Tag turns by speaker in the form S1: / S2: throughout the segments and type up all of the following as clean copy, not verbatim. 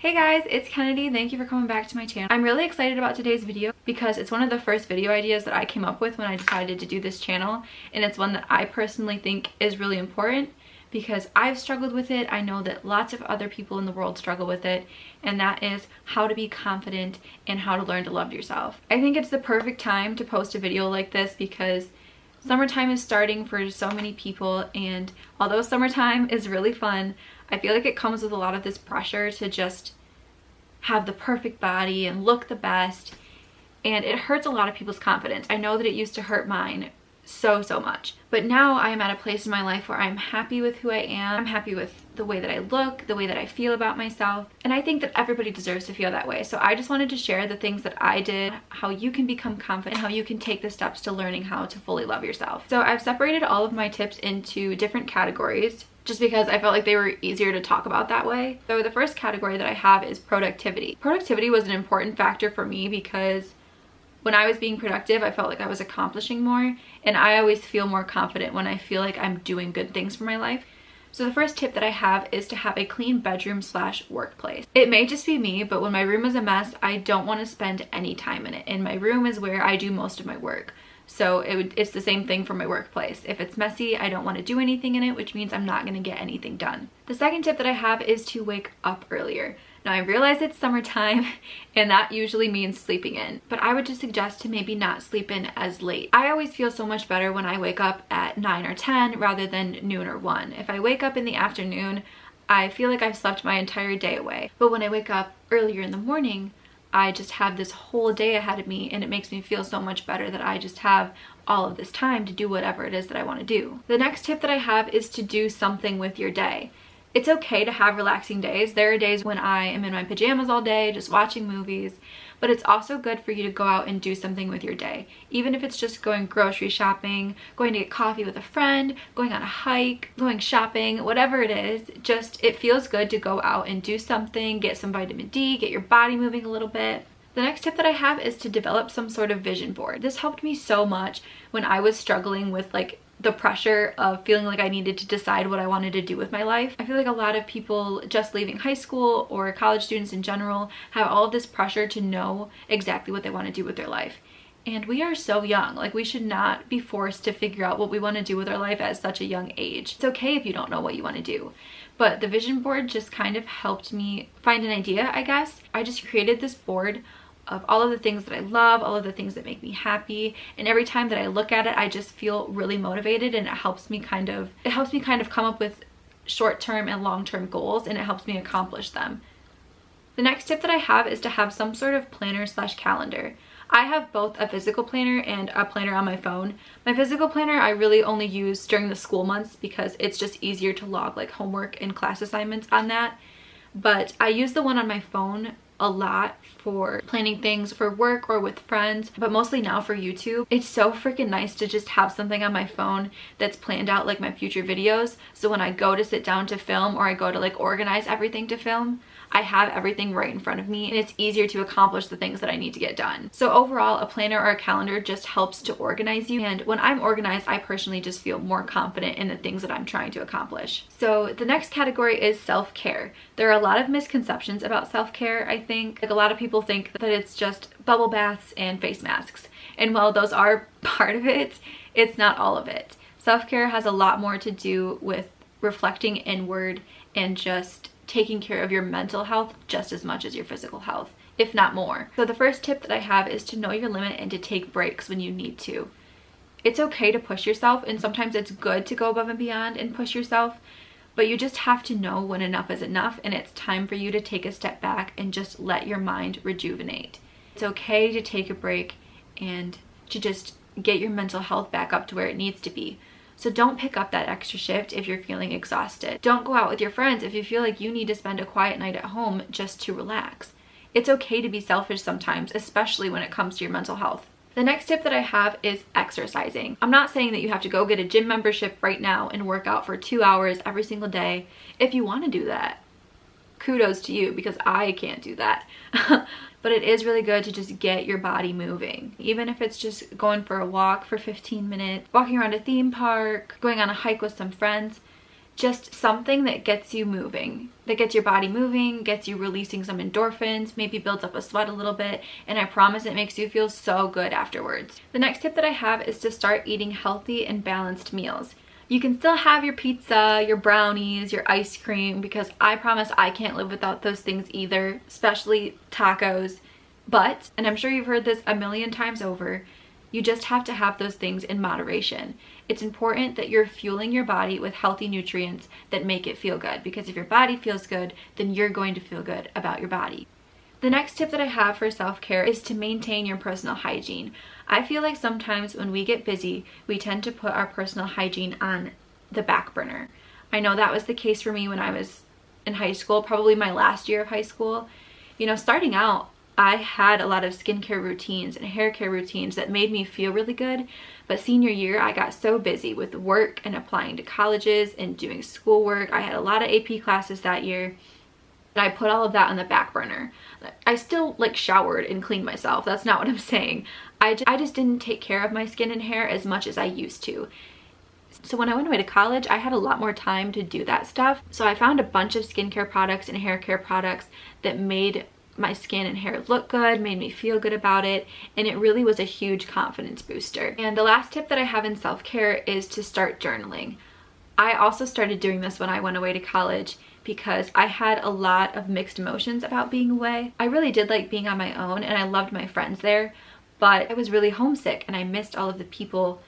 S1: Hey guys, it's Kennedy. Thank you for coming back to my channel. I'm really excited about today's video because it's one of the first video ideas that I came up with when I decided to do this channel, and it's one that I personally think is really important because I've struggled with it. I know that lots of other people in the world struggle with it, and that is how to be confident and how to learn to love yourself. I think it's the perfect time to post a video like this because summertime is starting for so many people, and although summertime is really fun, I feel like it comes with a lot of this pressure to just have the perfect body and look the best, and it hurts a lot of people's confidence. I know that it used to hurt mine so much, but now I am at a place in my life where I'm happy with who I am. I'm happy with the way that I look, the way that I feel about myself, and I think that everybody deserves to feel that way. So I just wanted to share the things that I did, how you can become confident, how you can take the steps to learning how to fully love yourself. So I've separated all of my tips into different categories just because I felt like they were easier to talk about that way. So the first category that I have is productivity. Productivity was an important factor for me because when I was being productive, I felt like I was accomplishing more, and I always feel more confident when I feel like I'm doing good things for my life. So the first tip that I have is to have a clean bedroom / workplace. It may just be me, but when my room is a mess, I don't want to spend any time in it, and my room is where I do most of my work. So it's the same thing for my workplace. If it's messy, I don't want to do anything in it, which means I'm not going to get anything done. The second tip that I have is to wake up earlier. Now I realize it's summertime and that usually means sleeping in, but I would just suggest to maybe not sleep in as late. I always feel so much better when I wake up at 9 or 10 rather than noon or 1. If I wake up in the afternoon, I feel like I've slept my entire day away. But when I wake up earlier in the morning, I just have this whole day ahead of me, and it makes me feel so much better that I just have all of this time to do whatever it is that I want to do. The next tip that I have is to do something with your day. It's okay to have relaxing days. There are days when I am in my pajamas all day just watching movies, but it's also good for you to go out and do something with your day. Even if it's just going grocery shopping, going to get coffee with a friend, going on a hike, going shopping, whatever it is, just it feels good to go out and do something, get some vitamin D, get your body moving a little bit. The next tip that I have is to develop some sort of vision board. This helped me so much when I was struggling with the pressure of feeling like I needed to decide what I wanted to do with my life. I feel like a lot of people just leaving high school or college students in general have all of this pressure to know exactly what they want to do with their life. And we are so young. Like, we should not be forced to figure out what we want to do with our life at such a young age. It's okay if you don't know what you want to do. But the vision board just kind of helped me find an idea, I guess. I just created this board of all of the things that I love, all of the things that make me happy, and every time that I look at it, I just feel really motivated, and it helps me kind of come up with short-term and long-term goals, and it helps me accomplish them. The next tip that I have is to have some sort of planner / calendar. I have both a physical planner and a planner on my phone. My physical planner I really only use during the school months because it's just easier to log like homework and class assignments on that. But I use the one on my phone a lot for planning things for work or with friends, but mostly now for YouTube. It's so freaking nice to just have something on my phone that's planned out, like my future videos, so when I go to sit down to film or I go to like organize everything to film, I have everything right in front of me, and it's easier to accomplish the things that I need to get done. So overall, a planner or a calendar just helps to organize you, and when I'm organized, I personally just feel more confident in the things that I'm trying to accomplish. So the next category is self-care. There are a lot of misconceptions about self-care, I think. Like, a lot of people think that it's just bubble baths and face masks, and while those are part of it, it's not all of it. Self-care has a lot more to do with reflecting inward and just taking care of your mental health just as much as your physical health, if not more. So the first tip that I have is to know your limit and to take breaks when you need to. It's okay to push yourself, and sometimes it's good to go above and beyond and push yourself, but you just have to know when enough is enough, and it's time for you to take a step back and just let your mind rejuvenate. It's okay to take a break and to just get your mental health back up to where it needs to be. So don't pick up that extra shift if you're feeling exhausted. Don't go out with your friends if you feel like you need to spend a quiet night at home just to relax. It's okay to be selfish sometimes, especially when it comes to your mental health. The next tip that I have is exercising. I'm not saying that you have to go get a gym membership right now and work out for 2 hours every single day. If you want to do that, kudos to you, because I can't do that. But it is really good to just get your body moving. Even if it's just going for a walk for 15 minutes, walking around a theme park, going on a hike with some friends, just something that gets you moving, that gets your body moving, gets you releasing some endorphins, maybe builds up a sweat a little bit, and I promise it makes you feel so good afterwards. The next tip that I have is to start eating healthy and balanced meals. You can still have your pizza, your brownies, your ice cream, because I promise I can't live without those things either, especially tacos. But, and I'm sure you've heard this a million times over, you just have to have those things in moderation. It's important that you're fueling your body with healthy nutrients that make it feel good, because if your body feels good, then you're going to feel good about your body. The next tip that I have for self-care is to maintain your personal hygiene. I feel like sometimes when we get busy, we tend to put our personal hygiene on the back burner. I know that was the case for me when I was in high school, probably my last year of high school. You know, starting out, I had a lot of skincare routines and hair care routines that made me feel really good. But senior year, I got so busy with work and applying to colleges and doing schoolwork. I had a lot of AP classes that year. And I put all of that on the back burner. I still like showered and cleaned myself. That's not what I'm saying. I just didn't take care of my skin and hair as much as I used to. So when I went away to college, I had a lot more time to do that stuff. So I found a bunch of skincare products and hair care products that made my skin and hair look good, made me feel good about it, and it really was a huge confidence booster. And the last tip that I have in self-care is to start journaling. I also started doing this when I went away to college because I had a lot of mixed emotions about being away. I really did like being on my own and I loved my friends there, but I was really homesick and I missed all of the people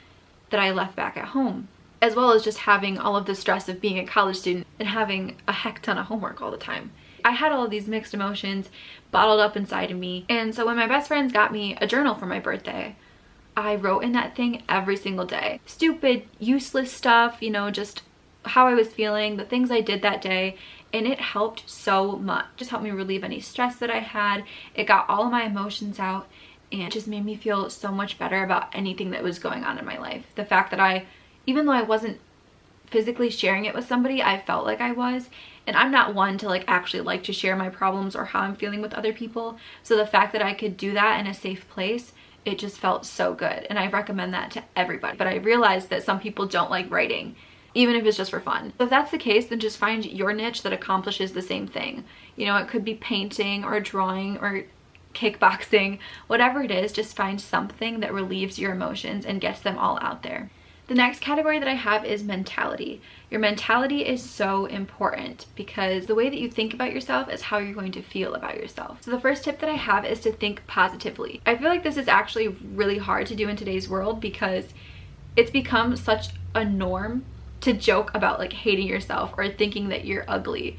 S1: that I left back at home, as well as just having all of the stress of being a college student and having a heck ton of homework all the time. I had all of these mixed emotions bottled up inside of me, and so when my best friends got me a journal for my birthday, I wrote in that thing every single day. Stupid, useless stuff, you know, just how I was feeling, the things I did that day, and it helped so much. It just helped me relieve any stress that I had. It got all of my emotions out, and it just made me feel so much better about anything that was going on in my life. The fact that even though I wasn't physically sharing it with somebody, I felt like I was. And I'm not one to actually like to share my problems or how I'm feeling with other people. So the fact that I could do that in a safe place, it just felt so good. And I recommend that to everybody. But I realized that some people don't like writing, even if it's just for fun. So if that's the case, then just find your niche that accomplishes the same thing. You know, it could be painting or drawing or kickboxing, whatever it is, just find something that relieves your emotions and gets them all out there. The next category that I have is mentality. Your mentality is so important because the way that you think about yourself is how you're going to feel about yourself. So the first tip that I have is to think positively. I feel like this is actually really hard to do in today's world because it's become such a norm to joke about hating yourself or thinking that you're ugly.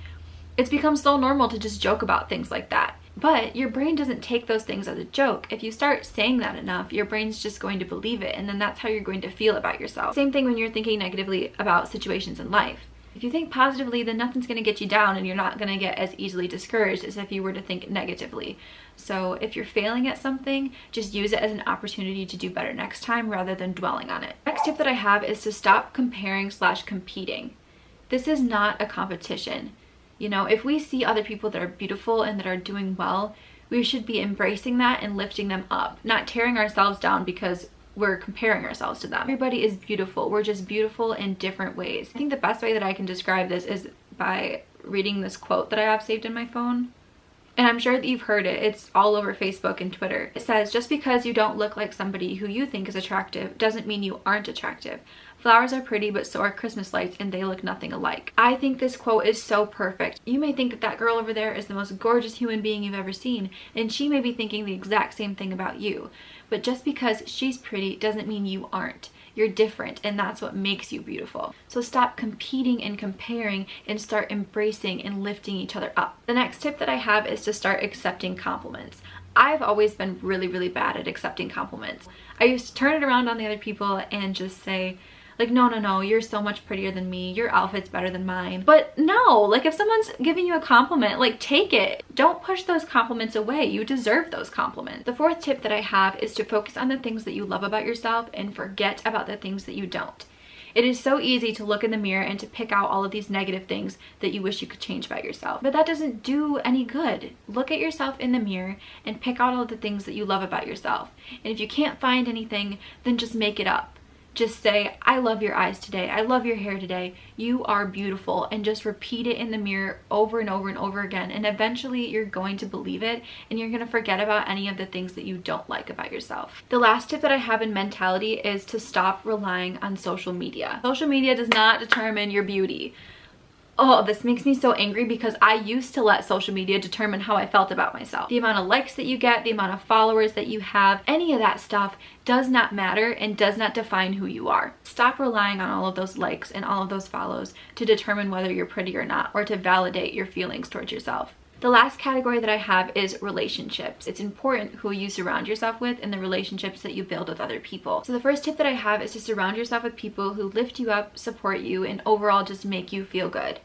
S1: It's become so normal to just joke about things like that. But your brain doesn't take those things as a joke. If you start saying that enough, your brain's just going to believe it, and then that's how you're going to feel about yourself. Same thing when you're thinking negatively about situations in life. If you think positively, then nothing's going to get you down and you're not going to get as easily discouraged as if you were to think negatively. So if you're failing at something, just use it as an opportunity to do better next time rather than dwelling on it. Next tip that I have is to stop comparing/competing. This is not a competition. You know, if we see other people that are beautiful and that are doing well, we should be embracing that and lifting them up, not tearing ourselves down because we're comparing ourselves to them. Everybody is beautiful. We're just beautiful in different ways. I think the best way that I can describe this is by reading this quote that I have saved in my phone. And I'm sure that you've heard it. It's all over Facebook and Twitter. It says, just because you don't look like somebody who you think is attractive doesn't mean you aren't attractive. Flowers are pretty, but so are Christmas lights, and they look nothing alike. I think this quote is so perfect. You may think that that girl over there is the most gorgeous human being you've ever seen, and she may be thinking the exact same thing about you. But just because she's pretty doesn't mean you aren't. You're different, and that's what makes you beautiful. So stop competing and comparing and start embracing and lifting each other up. The next tip that I have is to start accepting compliments. I've always been really, really bad at accepting compliments. I used to turn it around on the other people and just say, no, you're so much prettier than me. Your outfit's better than mine. But no, if someone's giving you a compliment, take it. Don't push those compliments away. You deserve those compliments. The fourth tip that I have is to focus on the things that you love about yourself and forget about the things that you don't. It is so easy to look in the mirror and to pick out all of these negative things that you wish you could change about yourself. But that doesn't do any good. Look at yourself in the mirror and pick out all of the things that you love about yourself. And if you can't find anything, then just make it up. just say, I love your eyes today, I love your hair today, you are beautiful, and just repeat it in the mirror over and over and over again, and eventually you're going to believe it and you're going to forget about any of the things that you don't like about yourself. The last tip that I have in mentality is to stop relying on social media. Social media does not determine your beauty. Oh, this makes me so angry because I used to let social media determine how I felt about myself. The amount of likes that you get, the amount of followers that you have, any of that stuff does not matter and does not define who you are. Stop relying on all of those likes and all of those follows to determine whether you're pretty or not, or to validate your feelings towards yourself. The last category that I have is relationships. It's important who you surround yourself with and the relationships that you build with other people. So the first tip that I have is to surround yourself with people who lift you up, support you, and overall just make you feel good.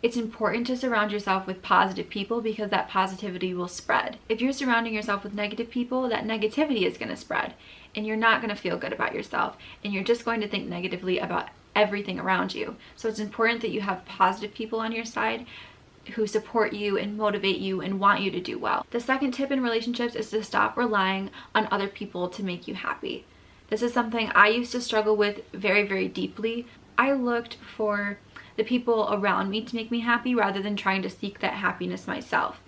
S1: It's important to surround yourself with positive people because that positivity will spread. If you're surrounding yourself with negative people, that negativity is going to spread and you're not going to feel good about yourself and you're just going to think negatively about everything around you. So it's important that you have positive people on your side who support you and motivate you and want you to do well. The second tip in relationships is to stop relying on other people to make you happy. This is something I used to struggle with very, very deeply. I looked for the people around me to make me happy rather than trying to seek that happiness myself.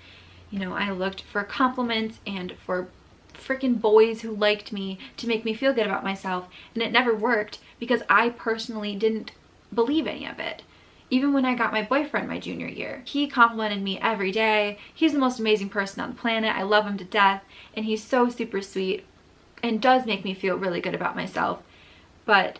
S1: You know, I looked for compliments and for freaking boys who liked me to make me feel good about myself, and it never worked because I personally didn't believe any of it. Even when I got my boyfriend my junior year, he complimented me every day. He's the most amazing person on the planet. I love him to death, and he's so super sweet and does make me feel really good about myself. But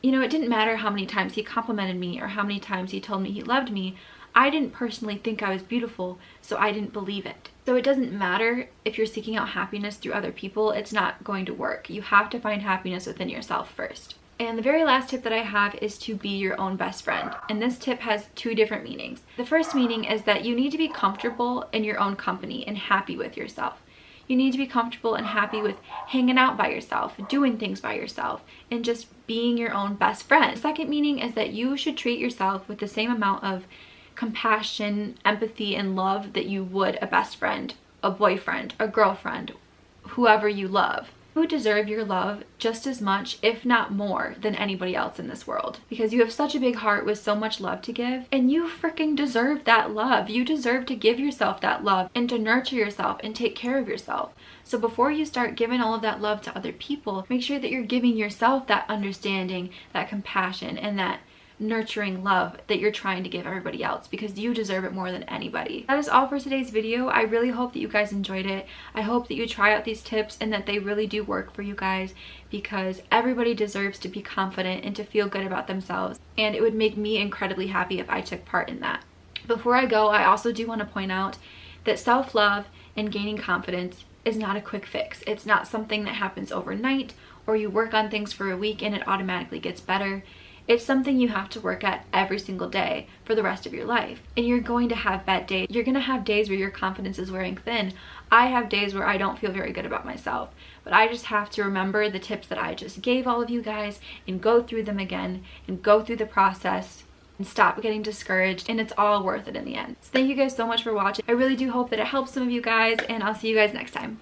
S1: you know, it didn't matter how many times he complimented me or how many times he told me he loved me. I didn't personally think I was beautiful, so I didn't believe it. So it doesn't matter if you're seeking out happiness through other people, it's not going to work. You have to find happiness within yourself first. And the very last tip that I have is to be your own best friend. And this tip has two different meanings. The first meaning is that you need to be comfortable in your own company and happy with yourself. You need to be comfortable and happy with hanging out by yourself, doing things by yourself, and just being your own best friend. The second meaning is that you should treat yourself with the same amount of compassion, empathy, and love that you would a best friend, a boyfriend, a girlfriend, whoever you love. You deserve your love just as much, if not more, than anybody else in this world, because you have such a big heart with so much love to give, and you freaking deserve that love. You deserve to give yourself that love and to nurture yourself and take care of yourself. So before you start giving all of that love to other people, make sure that you're giving yourself that understanding, that compassion, and that nurturing love that you're trying to give everybody else, because you deserve it more than anybody. That is all for today's video. I really hope that you guys enjoyed it. I hope that you try out these tips and that they really do work for you guys, because everybody deserves to be confident and to feel good about themselves, and it would make me incredibly happy if I took part in that. Before I go, I also do want to point out that self-love and gaining confidence is not a quick fix. It's not something that happens overnight or you work on things for a week and it automatically gets better. It's something you have to work at every single day for the rest of your life. And you're going to have bad days. You're going to have days where your confidence is wearing thin. I have days where I don't feel very good about myself. But I just have to remember the tips that I just gave all of you guys and go through them again and go through the process and stop getting discouraged, and it's all worth it in the end. So thank you guys so much for watching. I really do hope that it helps some of you guys, and I'll see you guys next time.